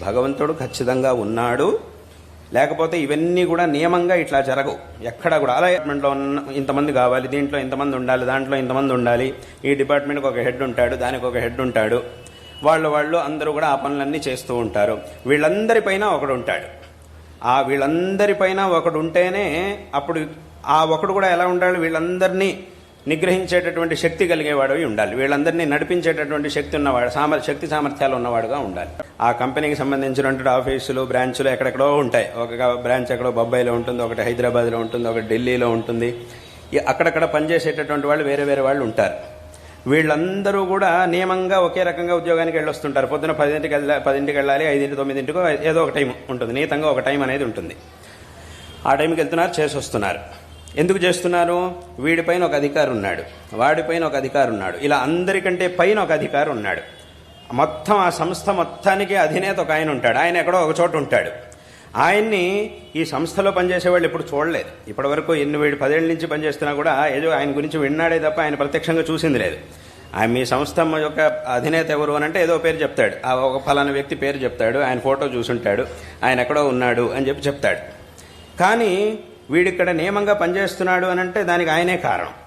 భగవంతుడు ఖచ్చితంగా ఉన్నాడు, లేకపోతే ఇవన్నీ కూడా నియమంగా ఇట్లా జరగవు. ఎక్కడ కూడా డిపార్ట్మెంట్లో ఇంతమంది కావాలి, దీంట్లో ఇంతమంది ఉండాలి, దాంట్లో ఇంతమంది ఉండాలి, ఈ డిపార్ట్మెంట్కి ఒక హెడ్ ఉంటాడు, దానికి ఒక హెడ్ ఉంటాడు, వాళ్ళు అందరూ కూడా ఆ పనులన్నీ చేస్తూ ఉంటారు. వీళ్ళందరిపైన ఒకడు ఉంటాడు. ఆ వీళ్ళందరిపైన ఒకడు ఉంటేనే అప్పుడు ఆ ఒకడు కూడా ఎలా ఉండాలి, వీళ్ళందరినీ నిగ్రహించేటటువంటి శక్తి కలిగేవాడు ఉండాలి, వీళ్ళందరినీ నడిపించేటటువంటి శక్తి ఉన్నవాడు, శక్తి సామర్థ్యాలు ఉన్నవాడుగా ఉండాలి. ఆ కంపెనీకి సంబంధించినటువంటి ఆఫీసులు, బ్రాంచులు ఎక్కడెక్కడో ఉంటాయి. ఒక బ్రాంచ్ ఎక్కడో బొంబాయిలో ఉంటుంది, ఒకటి హైదరాబాద్లో ఉంటుంది, ఒకటి ఢిల్లీలో ఉంటుంది. అక్కడక్కడ పనిచేసేటటువంటి వాళ్ళు వేరే వేరే వాళ్ళు ఉంటారు. వీళ్ళందరూ కూడా నియమంగా ఒకే రకంగా ఉద్యోగానికి వెళ్ళొస్తుంటారు. పొద్దున 10ంటికి వెళ్ళాలి, 5ంటి 9ంటికో ఏదో ఒక టైం ఉంటుంది, నియతంగా ఒక టైం అనేది ఉంటుంది. ఆ టైంకి వెళ్తున్నారు, చేసి వస్తున్నారు. ఎందుకు చేస్తున్నారు? వీడిపైన ఒక అధికారి ఉన్నాడు, వాడిపైన ఒక అధికారి ఉన్నాడు, ఇలా అందరికంటే పైన ఒక అధికారి ఉన్నాడు. మొత్తం ఆ సంస్థ మొత్తానికి అధినేత ఒక ఆయన ఉంటాడు. ఆయన ఎక్కడో ఒక చోట ఉంటాడు. ఆయన్ని ఈ సంస్థలో పనిచేసేవాళ్ళు ఎప్పుడు చూడలేదు. ఇప్పటి వరకు 10 ఏళ్ళ నుంచి పనిచేస్తున్నా కూడా ఏదో ఆయన గురించి విన్నాడే తప్ప ఆయన ప్రత్యక్షంగా చూసింది లేదు. ఆయన మీ సంస్థ యొక్క అధినేత ఎవరు అని అంటే ఏదో పేరు చెప్తాడు, ఆ ఒక ఫలానా వ్యక్తి పేరు చెప్తాడు, ఆయన ఫోటో చూసుంటాడు, ఆయన ఎక్కడో ఉన్నాడు అని చెప్తాడు. కానీ వీడిక్కడ నియమంగా పనిచేస్తున్నాడు అని అంటే దానికి ఆయనే కారణం.